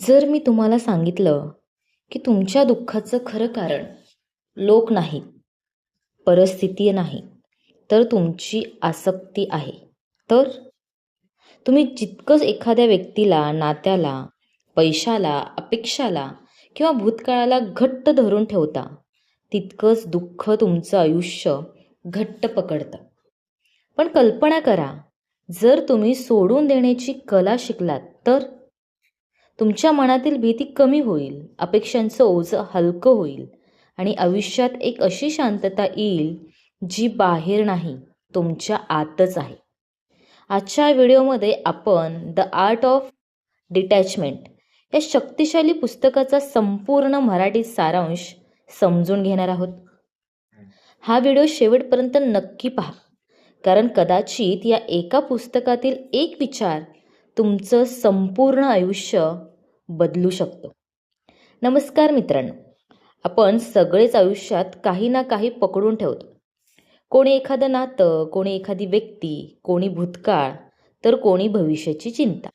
जर मी तुम्हाला सांगितलं की तुमच्या दुःखाचं खरं कारण लोक नाहीत, परिस्थिती नाही, तर तुमची आसक्ती आहे, तर तुम्ही जितकंच एखाद्या व्यक्तीला, नात्याला, पैशाला, अपेक्षाला किंवा भूतकाळाला घट्ट धरून ठेवता, तितकंच दुःख तुमचं आयुष्य घट्ट पकडतं. पण कल्पना करा, जर तुम्ही सोडून देण्याची कला शिकलात तर तुमच्या मनातील भीती कमी होईल, अपेक्षांचं ओझं हलकं होईल आणि आयुष्यात एक अशी शांतता येईल जी बाहेर नाही, तुमच्या आतच आहे. आजच्या व्हिडिओमध्ये आपण द आर्ट ऑफ डिटॅचमेंट या शक्तिशाली पुस्तकाचा संपूर्ण मराठी सारांश समजून घेणार आहोत. हा व्हिडिओ शेवटपर्यंत नक्की पहा, कारण कदाचित या एका पुस्तकातील एक विचार तुमचं संपूर्ण आयुष्य बदलू शकतो. नमस्कार मित्रांनो, आपण सगळेच आयुष्यात काही ना काही पकडून ठेवतो. कोणी एखादं नातं, कोणी एखादी व्यक्ती, कोणी भूतकाळ, तर कोणी भविष्याची चिंता.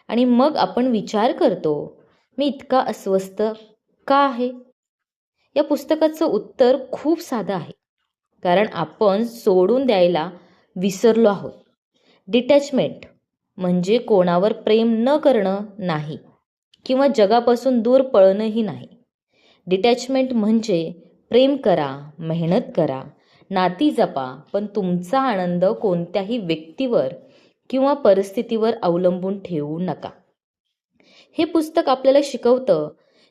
आणि मग आपण विचार करतो, मी इतका अस्वस्थ का आहे? या पुस्तकाचं उत्तर खूप साधं आहे, कारण आपण सोडून द्यायला विसरलो आहोत. डिटॅचमेंट म्हणजे कोणावर प्रेम न करणं नाही, किंवा जगापासून दूर पळणंही नाही. डिटॅचमेंट म्हणजे प्रेम करा, मेहनत करा, नाती जपा, पण तुमचा आनंद कोणत्याही व्यक्तीवर किंवा परिस्थितीवर अवलंबून ठेवू नका. हे पुस्तक आपल्याला शिकवतं,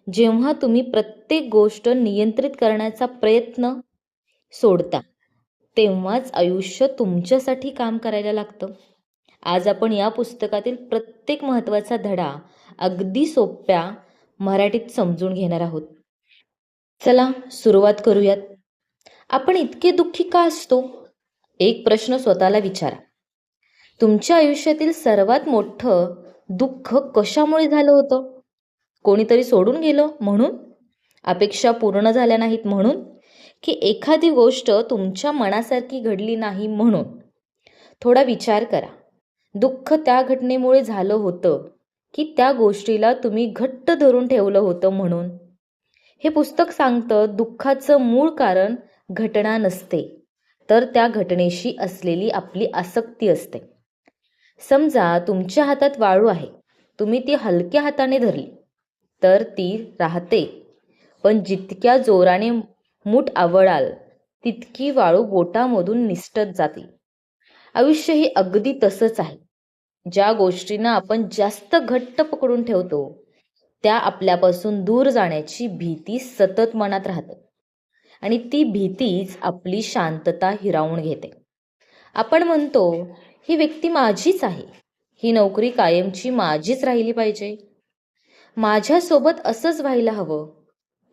जेव्हा तुम्ही प्रत्येक गोष्ट नियंत्रित करण्याचा प्रयत्न सोडता, तेव्हाच आयुष्य तुमच्यासाठी काम करायला लागतं. आज आपण या पुस्तकातील प्रत्येक महत्त्वाचा धडा अगदी सोप्या मराठीत समजून घेणार आहोत. चला सुरुवात करूयात. आपण इतके दुःखी का असतो? एक प्रश्न स्वतःला विचारा. तुमच्या आयुष्यातील सर्वात मोठं दुःख कशामुळे झालं होतं? कोणीतरी सोडून गेलं म्हणून? अपेक्षा पूर्ण झाल्या नाहीत म्हणून? की एखादी गोष्ट तुमच्या मनासारखी घडली नाही म्हणून? थोडा विचार करा. दुःख त्या घटनेमुळे झालं होतं की त्या गोष्टीला तुम्ही घट्ट धरून ठेवलं होतं म्हणून? हे पुस्तक सांगतं, दुःखाचं मूळ कारण घटना नसते, तर त्या घटनेशी असलेली आपली आसक्ती असते. समजा तुमच्या हातात वाळू आहे, तुम्ही ती हलक्या हाताने धरली तर ती राहते, पण जितक्या जोराने मूठ आवळाल तितकी वाळू बोटामधून निसटत जाते. आयुष्यही अगदी तसंच आहे. ज्या गोष्टींना आपण जास्त घट्ट पकडून ठेवतो, त्या आपल्यापासून दूर जाण्याची भीती सतत मनात राहते, आणि ती भीतीच आपली शांतता हिरावून घेते. आपण म्हणतो, ही व्यक्ती माझीच आहे, ही नोकरी कायमची माझीच राहिली पाहिजे, माझ्यासोबत असंच व्हायला हवं.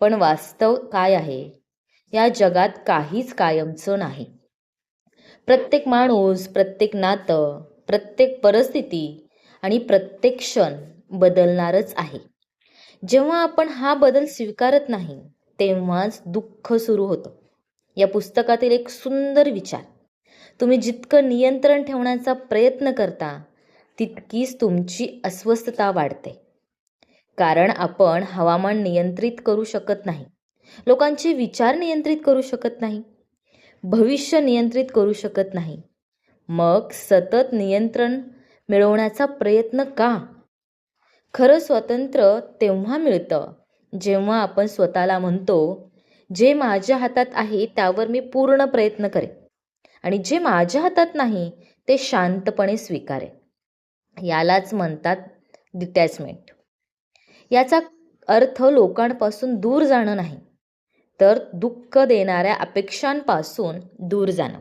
पण वास्तव काय आहे? या जगात काहीच कायमचं नाही. प्रत्येक माणूस, प्रत्येक नातं, प्रत्येक परिस्थिती आणि प्रत्येक क्षण बदलणारच आहे. जेव्हा आपण हा बदल स्वीकारत नाही, तेव्हाच दुःख सुरू होतं. या पुस्तकातील एक सुंदर विचार, तुम्ही जितकं नियंत्रण ठेवण्याचा प्रयत्न करता, तितकीच तुमची अस्वस्थता वाढते. कारण आपण हवामान नियंत्रित करू शकत नाही, लोकांचे विचार नियंत्रित करू शकत नाही, भविष्य नियंत्रित करू शकत नाही. मग सतत नियंत्रण मिळवण्याचा प्रयत्न का? खरं स्वातंत्र्य तेव्हा मिळतं जेव्हा आपण स्वतःला म्हणतो, जे माझ्या हातात आहे त्यावर मी पूर्ण प्रयत्न करेन, आणि जे माझ्या हातात नाही ते शांतपणे स्वीकारेन. यालाच म्हणतात डिटॅचमेंट. याचा अर्थ लोकांपासून दूर जाणं नाही, तर दुःख देणाऱ्या अपेक्षांपासून दूर जाणं.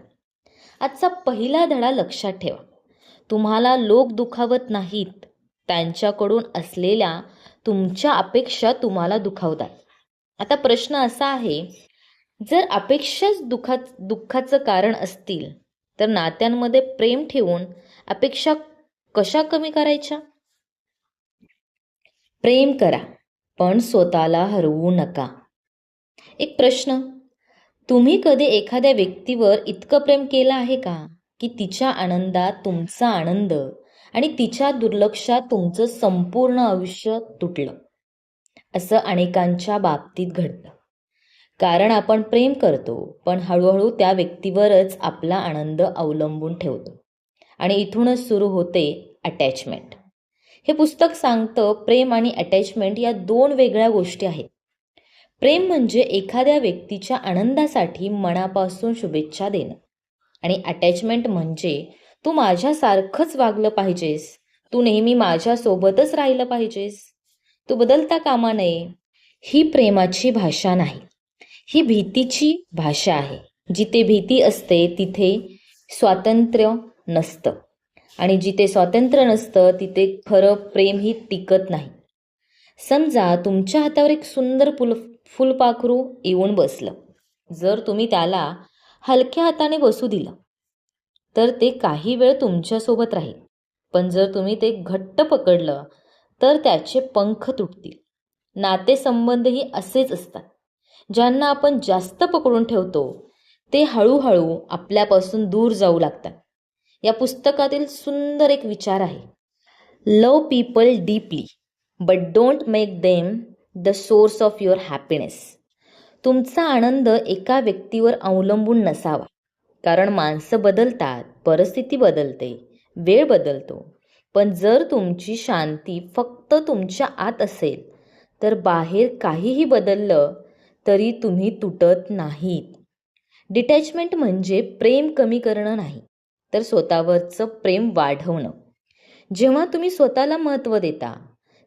आजचा पहिला धडा लक्षात ठेवा. तुम्हाला लोक दुखावत नाहीत, त्यांच्याकडून असलेल्या तुमच्या अपेक्षा तुम्हाला दुखावतात. आता प्रश्न असा आहे, जर अपेक्षाच दुःखाचं कारण असतील, तर नात्यांमध्ये प्रेम ठेवून अपेक्षा कशा कमी करायच्या? प्रेम करा, पण स्वतःला हरवू नका. एक प्रश्न, तुम्ही कधी एखाद्या व्यक्तीवर इतकं प्रेम केलं आहे का की तिच्या आनंदात तुमचा आनंद आणि तिच्या दुर्लक्षात तुमचं संपूर्ण आयुष्य तुटलं. असं अनेकांच्या बाबतीत घडतं. कारण आपण प्रेम करतो, पण हळूहळू त्या व्यक्तीवरच आपला आनंद अवलंबून ठेवतो. आणि इथूनच सुरू होते अटॅचमेंट. हे पुस्तक सांगतं प्रेम आणि अटॅचमेंट या दोन वेगळ्या गोष्टी आहेत. प्रेम म्हणजे एखाद्या व्यक्तीच्या आनंदासाठी मनापासून शुभेच्छा देणं. आणि अटॅचमेंट म्हणजे तू माझ्यासारखंच वागलं पाहिजेस, तू नेहमी माझ्यासोबतच राहिलं पाहिजेस, तू बदलता कामा नये. ही प्रेमाची भाषा नाही, ही भीतीची भाषा आहे. जिथे भीती असते तिथे स्वातंत्र्य नसतं, आणि जिथे स्वातंत्र्य नसतं तिथे खरं प्रेमही टिकत नाही. समजा तुमच्या हातावर एक सुंदर फुलपाखरू येऊन बसलं. जर तुम्ही त्याला हलक्या हाताने बसू दिलं तर ते काही वेळ तुमच्यासोबत राहील. पण जर तुम्ही ते घट्ट पकडलं तर त्याचे पंख तुटतील. नातेसंबंधही असेच असतात. ज्यांना आपण जास्त पकडून ठेवतो ते हळूहळू आपल्यापासून दूर जाऊ लागतात. या पुस्तकातील सुंदर एक विचार आहे, love people deeply but don't make them the source of your happiness. तुमचा आनंद एका व्यक्तीवर अवलंबून नसावा. कारण माणसं बदलतात, परिस्थिती बदलते, वेळ बदलतो. पण जर तुमची शांती फक्त तुमच्या आत असेल तर बाहेर काहीही बदललं तरी तुम्ही तुटत नाहीत. डिटॅचमेंट म्हणजे प्रेम कमी करणं नाही, तर स्वतःवरचं प्रेम वाढवणं. जेव्हा तुम्ही स्वतःला महत्त्व देता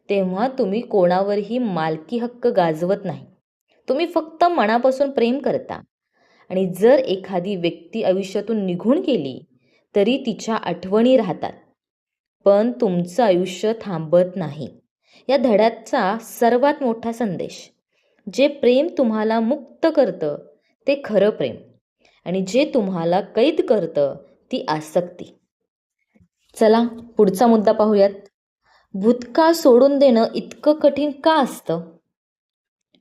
तेव्हा तुम्ही कोणावरही मालकी हक्क गाजवत नाही. तुम्ही फक्त मनापासून प्रेम करता. आणि जर एखादी व्यक्ती आयुष्यातून निघून गेली तरी तिच्या आठवणी राहतात, पण तुमचं आयुष्य थांबत नाही. या धड्याचा सर्वात मोठा संदेश, जे प्रेम तुम्हाला मुक्त करतं ते खरं प्रेम, आणि जे तुम्हाला कैद करतं ती आसक्ती. चला पुढचा मुद्दा पाहूयात. भूतकाळ सोडून देणं इतकं कठीण का असतं?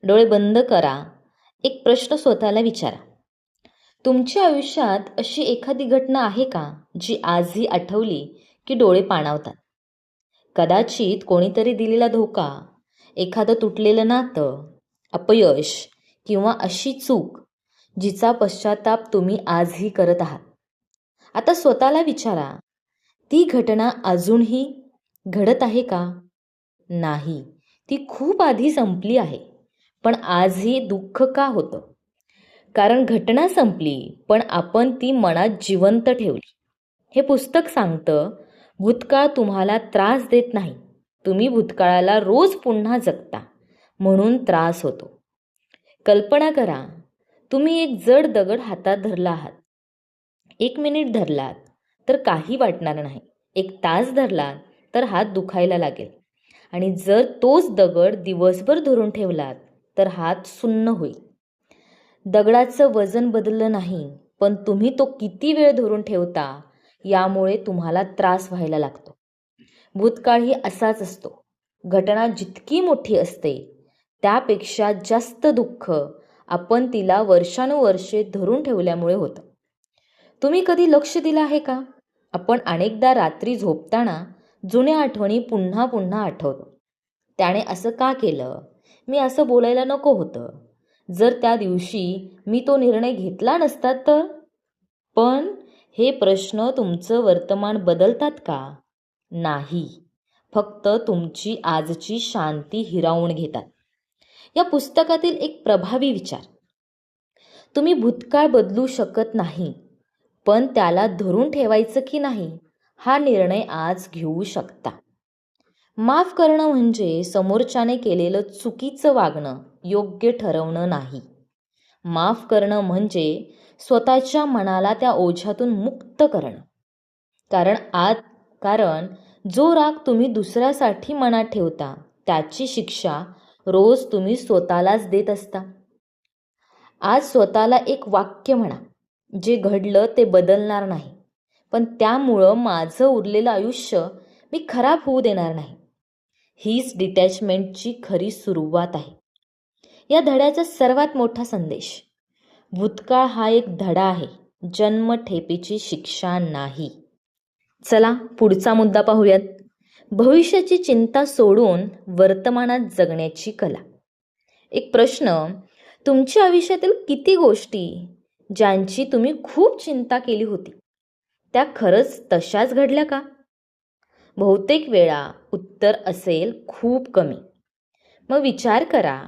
डोळे बंद करा. एक प्रश्न स्वतःला विचारा. तुमच्या आयुष्यात अशी एखादी घटना आहे का जी आजही आठवली की डोळे पाणावतात? कदाचित कोणीतरी दिलेला धोका, एखादं तुटलेलं नातं, अपयश किंवा अशी चूक जिचा पश्चाताप तुम्ही आजही करत आहात. आता स्वतःला विचारा, ती घटना अजूनही घडत आहे का? नाही, ती खूप आधी संपली आहे. पण आजही दुःख का होतं? कारण घटना संपली पण आपण ती मनात जिवंत ठेवली. हे पुस्तक सांगतं भूतकाळ तुम्हाला त्रास देत नाही, तुम्ही भूतकाळाला रोज पुन्हा जगता म्हणून त्रास होतो. कल्पना करा, तुम्ही एक जड दगड हातात धरला आहात. 1 मिनिट धरलात तर काही वाटणार नाही, 1 तास धरलात तर हात दुखायला लागेल. आणि जर तोच दगड दिवसभर धरून ठेवलात तर हात सुन्न होईल. दगडाचं वजन बदललं नाही, पण तुम्ही तो किती वेळ धरून ठेवता यामुळे तुम्हाला त्रास व्हायला लागतो. भूतकाळही असाच असतो. घटना जितकी मोठी असते त्यापेक्षा जास्त दुःख आपण तिला वर्षानुवर्षे धरून ठेवल्यामुळे होतं. तुम्ही कधी लक्ष दिलं आहे का? आपण अनेकदा रात्री झोपताना जुन्या आठवणी पुन्हा पुन्हा आठवतो. त्याने असं का केलं? मी असं बोलायला नको होतं. जर त्या दिवशी मी तो निर्णय घेतला नसता तर? पण हे प्रश्न तुमचं वर्तमान बदलतात का? नाही, फक्त तुमची आजची शांती हिरावून घेतात. या पुस्तकातील एक प्रभावी विचार, तुम्ही भूतकाळ बदलू शकत नाही, पण त्याला धरून ठेवायचं की नाही हा निर्णय आज घेऊ शकता. माफ करणं म्हणजे समोरच्याने केलेलं चुकीचं वागणं योग्य ठरवणं नाही. माफ करणं म्हणजे स्वतःच्या मनाला त्या ओझ्यातून मुक्त करणं. कारण जो राग तुम्ही दुसऱ्यासाठी मनात ठेवता त्याची शिक्षा रोज तुम्ही स्वतःलाच देत असता. आज स्वतःला एक वाक्य म्हणा, जे घडलं ते बदलणार नाही, पण त्यामुळं माझं उरलेलं आयुष्य मी खराब होऊ देणार नाही. हीच डिटॅचमेंटची खरी सुरुवात आहे. या धड्याचा सर्वात मोठा संदेश, भूतकाळ हा एक धडा आहे, जन्मठेपेची शिक्षा नाही. चला पुढचा मुद्दा पाहूयात. भविष्याची चिंता सोडून वर्तमानात जगण्याची कला. एक प्रश्न, तुमच्या आयुष्यातील किती गोष्टी ज्यांची तुम्ही खूप चिंता केली होती त्या खरंच तशाच घडल्या का? बहुतेक वेळा उत्तर असेल खूप कमी. मग विचार करा,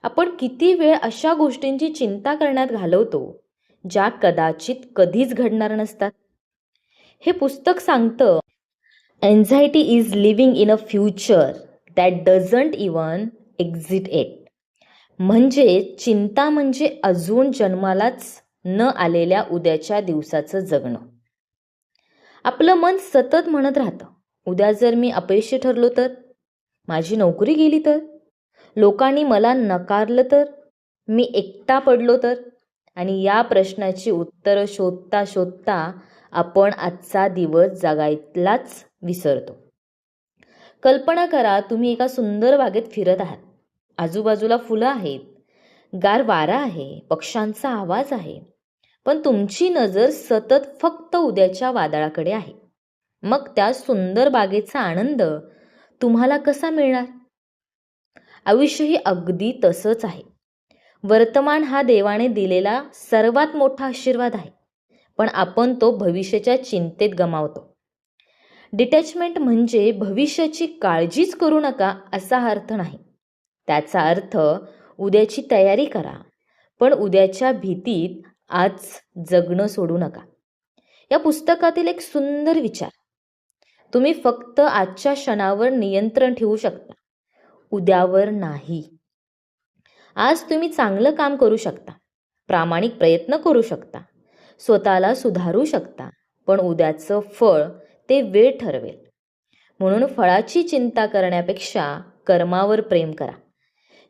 आपण किती वेळ अशा गोष्टींची चिंता करण्यात घालवतो ज्या कदाचित कधीच घडणार नसतात. हे पुस्तक सांगतं, anxiety is living in a future that doesn't even exit it. म्हणजे चिंता म्हणजे अजून जन्मालाच न आलेल्या उद्याच्या दिवसाचं जगणं. आपलं मन सतत म्हणत राहतं, उद्या जर मी अपयशी ठरलो तर, माझी नोकरी गेली तर, लोकांनी मला नकारलं तर, मी एकटा पडलो तर. आणि या प्रश्नाची उत्तरं शोधता शोधता आपण आजचा दिवस जगायलाच विसरतो. कल्पना करा, तुम्ही एका सुंदर बागेत फिरत आहात. आजूबाजूला फुलं आहेत, गार वारा आहे, पक्ष्यांचा आवाज आहे, पण तुमची नजर सतत फक्त उद्याच्या वादळाकडे आहे. मग त्या सुंदर बागेचा आनंद तुम्हाला कसा मिळणार? आयुष्यही अगदी तसंच आहे. वर्तमान हा देवाने दिलेला सर्वात मोठा आशीर्वाद आहे, पण आपण तो भविष्याच्या चिंतेत गमावतो. डिटॅचमेंट म्हणजे भविष्याची काळजीच करू नका असा अर्थ नाही. त्याचा अर्थ उद्याची तयारी करा, पण उद्याच्या भीतीत आज जगणं सोडू नका. या पुस्तकातील एक सुंदर विचार, तुम्ही फक्त आजच्या क्षणावर नियंत्रण ठेवू शकता, उद्यावर नाही. आज तुम्ही चांगलं काम करू शकता, प्रामाणिक प्रयत्न करू शकता, स्वतःला सुधारू शकता, पण उद्याचं फळ ते वेळ ठरवेल. म्हणून फळाची चिंता करण्यापेक्षा कर्मावर प्रेम करा.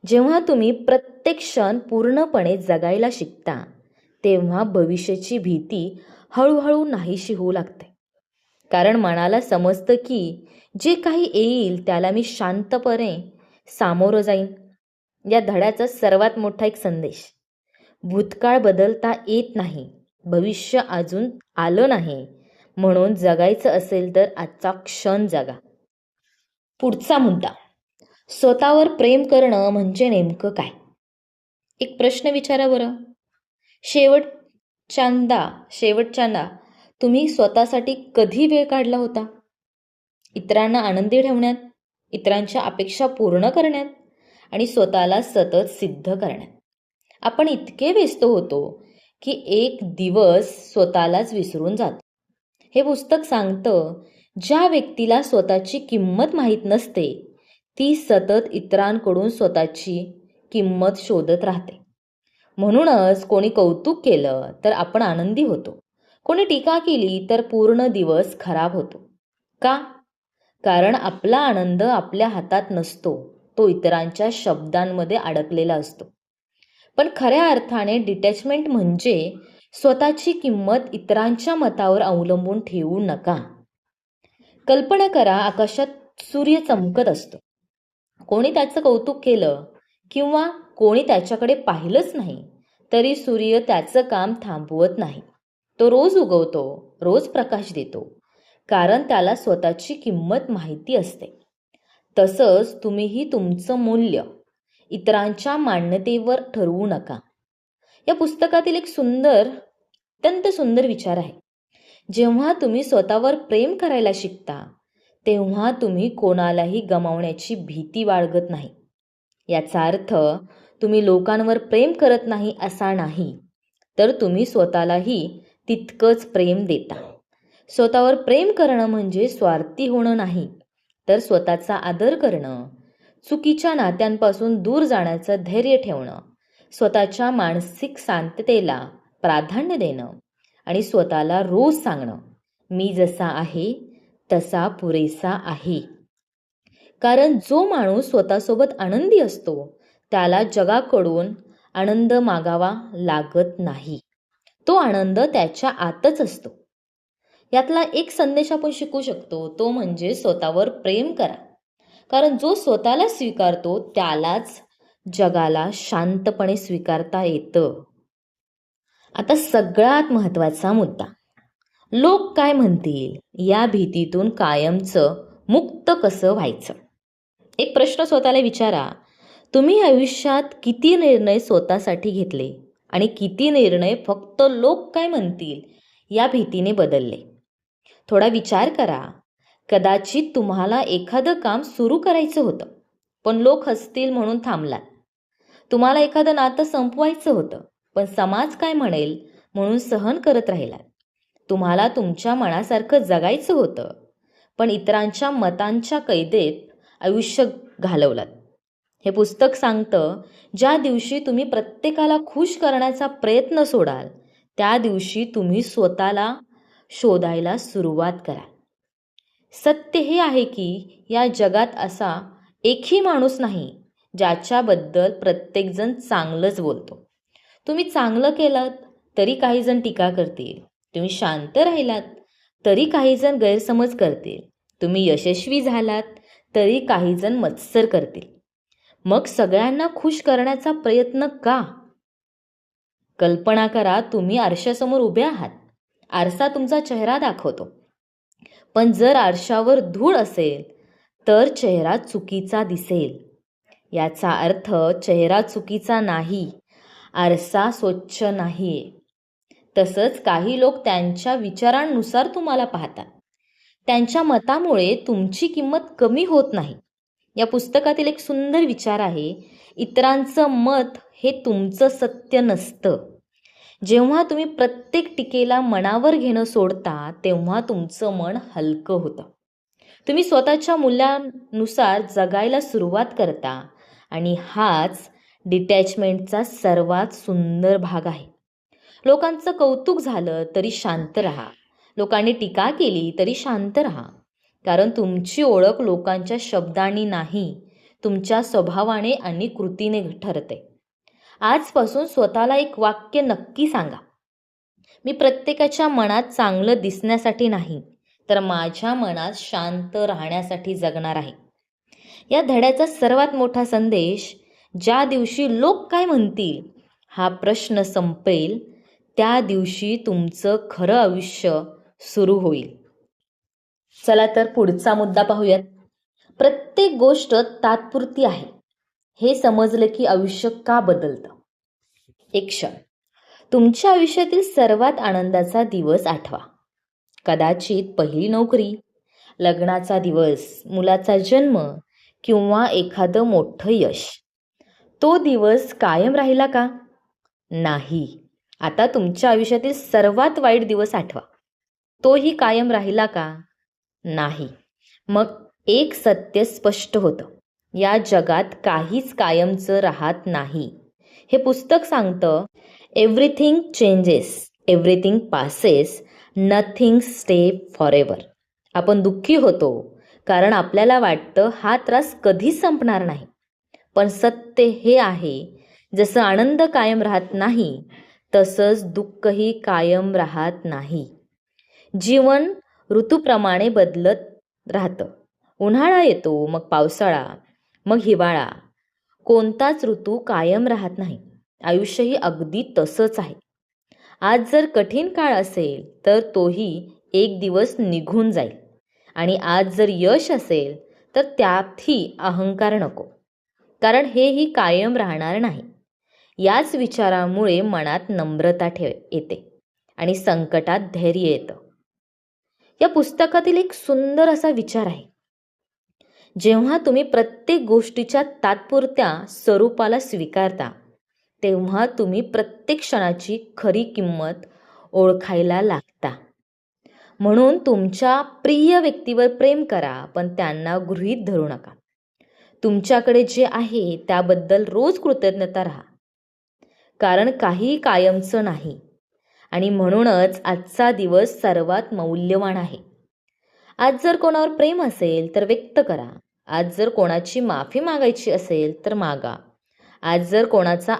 जेव्हा तुम्ही प्रत्येक क्षण पूर्णपणे जगायला शिकता, तेव्हा भविष्याची भीती हळूहळू नाहीशी होऊ लागते. कारण मनाला समजतं की जे काही येईल त्याला मी शांतपणे सामोरं जाईन. या धड्याचा सर्वात मोठा एक संदेश, भूतकाळ बदलता येत नाही, भविष्य अजून आलं नाही, म्हणून जगायचं असेल तर आजचा क्षण जगा. पुढचा मुद्दा, स्वतःवर प्रेम करणं म्हणजे नेमकं काय? एक प्रश्न विचारा बरं. शेवटच्यांदा तुम्ही स्वतःसाठी कधी वेळ काढला होता? इतरांना आनंदी ठेवण्यात, इतरांच्या अपेक्षा पूर्ण करण्यात आणि स्वतःला सतत सिद्ध करण्यात आपण इतके व्यस्त होतो की एक दिवस स्वतःलाच विसरून जातो. हे पुस्तक सांगतं, ज्या व्यक्तीला स्वतःची किंमत माहीत नसते ती सतत इतरांकडून स्वतःची किंमत शोधत राहते. म्हणूनच कोणी कौतुक केलं तर आपण आनंदी होतो, कोणी टीका केली तर पूर्ण दिवस खराब होतो. का? कारण आपला आनंद आपल्या हातात नसतो, तो इतरांच्या शब्दांमध्ये अडकलेला असतो. पण खऱ्या अर्थाने डिटॅचमेंट म्हणजे स्वतःची किंमत इतरांच्या मतावर अवलंबून ठेवू नका. कल्पना करा, आकाशात सूर्य चमकत असतो. कोणी त्याचं कौतुक केलं किंवा कोणी त्याच्याकडे पाहिलंच नाही तरी सूर्य त्याचं काम थांबवत नाही. तो रोज उगवतो, रोज प्रकाश देतो, कारण त्याला स्वतःची किंमत माहिती असते. तसंच तुम्हीही तुमचं मूल्य इतरांच्या मान्यतेवर ठरवू नका. या पुस्तकातील एक अत्यंत सुंदर विचार आहे, जेव्हा तुम्ही स्वतःवर प्रेम करायला शिकता तेव्हा तुम्ही कोणालाही गमावण्याची भीती बाळगत नाही. याचा अर्थ तुम्ही लोकांवर प्रेम करत नाही असा नाही, तर तुम्ही स्वतःलाही तितकंच प्रेम देता. स्वतःवर प्रेम करणं म्हणजे स्वार्थी होणं नाही, तर स्वतःचा आदर करणं, चुकीच्या नात्यांपासून दूर जाण्याचं धैर्य ठेवणं, स्वतःच्या मानसिक शांततेला प्राधान्य देणं आणि स्वतःला रोज सांगणं, मी जसा आहे तसा पुरेसा आहे. कारण जो माणूस स्वतःसोबत आनंदी असतो त्याला जगाकडून आनंद मागावा लागत नाही. तो आनंद त्याच्या आतच असतो. यातला एक संदेश आपण शिकू शकतो, तो म्हणजे स्वतःवर प्रेम करा. कारण जो स्वतःला स्वीकारतो त्यालाच जगाला शांतपणे स्वीकारता येतं. आता सगळ्यात महत्त्वाचा मुद्दा, लोक काय म्हणतील या भीतीतून कायमचं मुक्त कसं व्हायचं? एक प्रश्न स्वतःला विचारा. तुम्ही आयुष्यात किती निर्णय स्वतःसाठी घेतले आणि किती निर्णय फक्त लोक काय म्हणतील या भीतीने बदलले? थोडा विचार करा. कदाचित तुम्हाला एखादं काम सुरू करायचं होतं, पण लोक हसतील म्हणून थांबलात. तुम्हाला एखादं नातं संपवायचं होतं, पण समाज काय म्हणेल म्हणून सहन करत राहिलात. तुम्हाला तुमच्या मनासारखं जगायचं होतं, पण इतरांच्या मतांच्या कैदेत आयुष्य घालवलात. हे पुस्तक सांगतं, ज्या दिवशी तुम्ही प्रत्येकाला खुश करण्याचा प्रयत्न सोडाल, त्या दिवशी तुम्ही स्वतःला शोधायला सुरुवात कराल. सत्य हे आहे की या जगात असा एकही माणूस नाही ज्याच्याबद्दल प्रत्येकजण चांगलंच बोलतो. तुम्ही चांगलं केलं तरी काही जण टीका करतील. तुम्ही शांत राहिलात तरी काही जण गैरसमज करतील. तुम्ही यशस्वी झालात तरी काही जण मत्सर करतील. मग सगळ्यांना खुश करण्याचा प्रयत्न का? कल्पना करा, तुम्ही आरशासमोर उभे आहात. आरसा तुमचा चेहरा दाखवतो, पण जर आरशावर धूळ असेल तर चेहरा चुकीचा दिसेल. याचा अर्थ चेहरा चुकीचा नाही, आरसा स्वच्छ नाहीये. तसंच काही लोक त्यांच्या विचारांनुसार तुम्हाला पाहतात. त्यांच्या मतामुळे तुमची किंमत कमी होत नाही. या पुस्तकातील एक सुंदर विचार आहे, इतरांचं मत हे तुमचं सत्य नसतं. जेव्हा तुम्ही प्रत्येक टीकेला मनावर घेणं सोडता, तेव्हा तुमचं मन हलकं होतं. तुम्ही स्वतःच्या मूल्यानुसार जगायला सुरुवात करता आणि हाच डिटॅचमेंटचा सर्वात सुंदर भाग आहे. लोकांचं कौतुक झालं तरी शांत राहा. लोकांनी टीका केली तरी शांत राहा. कारण तुमची ओळख लोकांच्या शब्दांनी नाही, तुमच्या स्वभावाने आणि कृतीने ठरते. आजपासून स्वतःला एक वाक्य नक्की सांगा. मी प्रत्येकाच्या मनात चांगलं दिसण्यासाठी नाही, तर माझ्या मनात शांत राहण्यासाठी जगणार आहे. या धड्याचा सर्वात मोठा संदेश, ज्या दिवशी लोक काय म्हणतील हा प्रश्न संपेल, त्या दिवशी तुमचं खरं आयुष्य सुरू होईल. चला तर पुढचा मुद्दा पाहूयात. प्रत्येक गोष्ट तात्पुरती आहे हे समजलं की आयुष्य का बदलतं? एक क्षण तुमच्या आयुष्यातील सर्वात आनंदाचा दिवस आठवा. कदाचित पहिली नोकरी, लग्नाचा दिवस, मुलाचा जन्म किंवा एखादं मोठं यश. तो दिवस कायम राहिला का? नाही. आता तुमच्या आयुष्यातील सर्वात वाईट दिवस आठवा. तोही कायम राहिला का? नाही. मग एक सत्य स्पष्ट होतं, या जगात काहीच कायमचं राहत नाही. हे पुस्तक सांगतं, everything changes, everything passes, nothing stay forever. आपण दुःखी होतो कारण आपल्याला वाटतं हा त्रास कधीच संपणार नाही. पण सत्य हे आहे, जसं आनंद कायम राहत नाही, तसंच दुःखही कायम राहत नाही. जीवन ऋतूप्रमाणे बदलत राहतं. उन्हाळा येतो, मग पावसाळा, मग हिवाळा. कोणताच ऋतू कायम राहत नाही. आयुष्यही अगदी तसंच आहे. आज जर कठीण काळ असेल तर तोही एक दिवस निघून जाईल. आणि आज जर यश असेल तर त्यातही अहंकार नको, कारण हेही कायम राहणार नाही. याच विचारामुळे मनात नम्रता येते आणि संकटात धैर्य येतं. या पुस्तकातील एक सुंदर असा विचार आहे, जेव्हा तुम्ही प्रत्येक गोष्टीच्या तात्पुरत्या स्वरूपाला स्वीकारता, तेव्हा तुम्ही प्रत्येक क्षणाची खरी किंमत ओळखायला लागता. म्हणून तुमच्या प्रिय व्यक्तीवर प्रेम करा, पण त्यांना गृहीत धरू नका. तुमच्याकडे जे आहे त्याबद्दल रोज कृतज्ञता राहा, कारण काही कायमचं नाही. आणि म्हणूनच आजचा दिवस सर्वात मौल्यवान आहे. आज जर कोणावर प्रेम असेल तर व्यक्त करा. आज जर कोणाची माफी मागायची असेल तर मागा. आज जर कोणाचे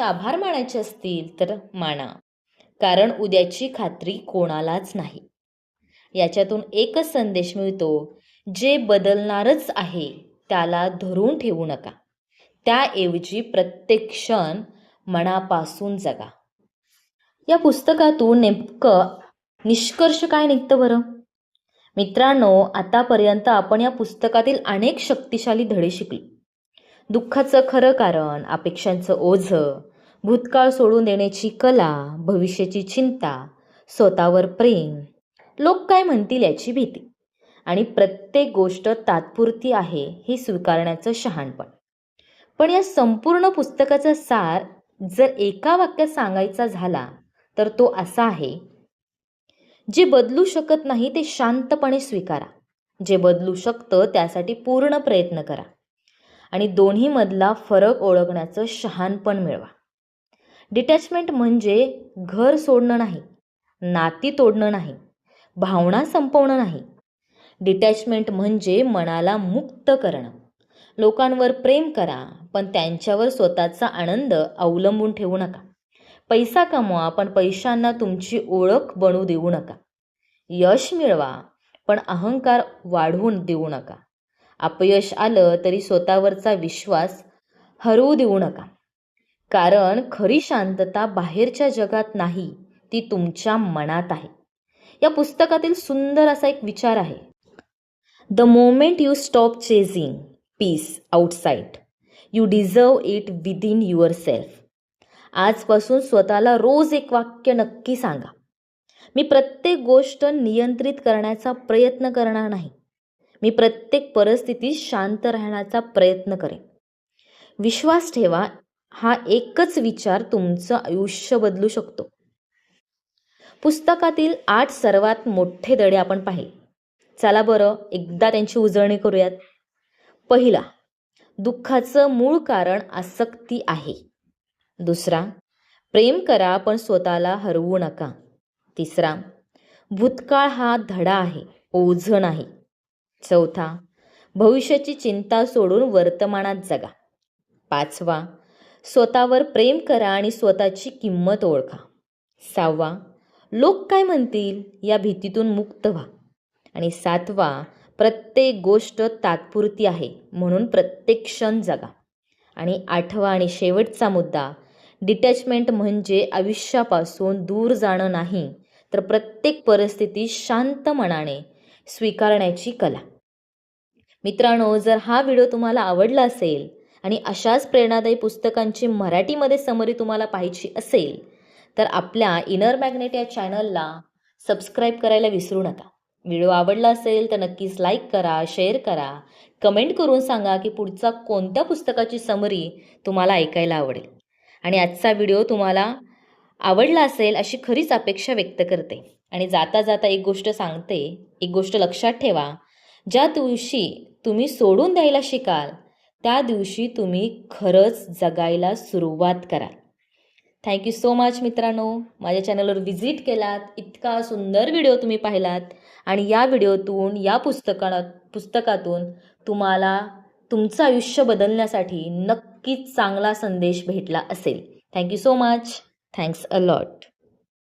आभार मानायचे असतील तर माना, कारण उद्याची खात्री कोणालाच नाही. याच्यातून एकच संदेश मिळतो, जे बदलणारच आहे त्याला धरून ठेवू नका. त्याऐवजी प्रत्येक क्षण मनापासून जगा. या पुस्तकातून नेमकं निष्कर्ष काय निघतं बरं? मित्रांनो, आतापर्यंत आपण या पुस्तकातील अनेक शक्तिशाली धडे शिकलो. दुःखाचं खरं कारण, अपेक्षांचं ओझं, भूतकाळ सोडून देण्याची कला, भविष्याची चिंता, स्वतःवर प्रेम, लोक काय म्हणतील याची भीती आणि प्रत्येक गोष्ट तात्पुरती आहे हे स्वीकारण्याचं शहाणपण. पण या संपूर्ण पुस्तकाचा सार जर एका वाक्यात सांगायचा झाला तर तो असा आहे: जे बदलू शकत नाही ते शांतपणे स्वीकारा, जे बदलू शकतं त्यासाठी पूर्ण प्रयत्न करा आणि दोन्हीमधला फरक ओळखण्याचं शहाणपण मिळवा. डिटॅचमेंट म्हणजे घर सोडणं नाही, नाती तोडणं नाही, भावना संपवणं नाही. डिटॅचमेंट म्हणजे मनाला मुक्त करणं. लोकांवर प्रेम करा, पण त्यांच्यावर स्वतःचा आनंद अवलंबून ठेवू नका. पैसा कमवा, पण पैशांना तुमची ओळख बनवू देऊ नका. यश मिळवा, पण अहंकार वाढवून देऊ नका. अपयश आलं तरी स्वतःवरचा विश्वास हरवू देऊ नका. कारण खरी शांतता बाहेरच्या जगात नाही, ती तुमच्या मनात आहे. या पुस्तकातील सुंदर असा एक विचार आहे: the moment you stop chasing peace outside, you deserve it within yourself. आजपासून स्वतःला रोज एक वाक्य नक्की सांगा: मी प्रत्येक गोष्ट नियंत्रित करण्याचा प्रयत्न करणार नाही, मी प्रत्येक परिस्थितीत शांत राहण्याचा प्रयत्न करेन. विश्वास ठेवा, हा एकच विचार तुमचं आयुष्य बदलू शकतो. पुस्तकातील 8 सर्वात मोठे धडे आपण पाहिले. चला बरं, एकदा त्यांची उजळणी करूयात. पहिला, दुःखाचं मूळ कारण आसक्ती आहे. दुसरा, प्रेम करा पण स्वतःला हरवू नका. तिसरा, भूतकाळ हा धडा आहे, ओझं नाही. चौथा, भविष्याची चिंता सोडून वर्तमानात जगा. पाचवा, स्वतःवर प्रेम करा आणि स्वतःची किंमत ओळखा. सहावा, लोक काय म्हणतील या भीतीतून मुक्त व्हा. आणि सातवा, प्रत्येक गोष्ट तात्पुरती आहे म्हणून प्रत्येक क्षण जगा. आणि आठवा आणि शेवटचा मुद्दा, डिटॅचमेंट म्हणजे आयुष्यापासून दूर जाणं नाही, तर प्रत्येक परिस्थिती शांत मनाने स्वीकारण्याची कला. मित्रांनो, जर हा व्हिडिओ तुम्हाला आवडला असेल आणि अशाच प्रेरणादायी पुस्तकांची मराठीमध्ये समरी तुम्हाला पाहायची असेल तर आपल्या इनर मॅग्नेट या चॅनलला सबस्क्राईब करायला विसरू नका. व्हिडिओ आवडला असेल तर नक्कीच लाईक करा, शेअर करा, कमेंट करून सांगा की पुढचा कोणत्या पुस्तकाची समरी तुम्हाला ऐकायला आवडेल. आणि आजचा व्हिडिओ तुम्हाला आवडला असेल अशी खरीच अपेक्षा व्यक्त करते. आणि जाता जाता एक गोष्ट सांगते, एक गोष्ट लक्षात ठेवा: ज्या दिवशी तुम्ही सोडून द्यायला शिकाल त्या दिवशी तुम्ही खरंच जगायला सुरुवात कराल. थँक्यू सो मच मित्रांनो, माझ्या चॅनलवर व्हिजिट केलात, इतका सुंदर व्हिडिओ तुम्ही पाहिलात आणि या व्हिडिओतून, या पुस्तकातून तुम्हाला तुमचं आयुष्य बदलण्यासाठी नक्कीच चांगला संदेश भेटला असेल. Thank you so much. Thanks a lot.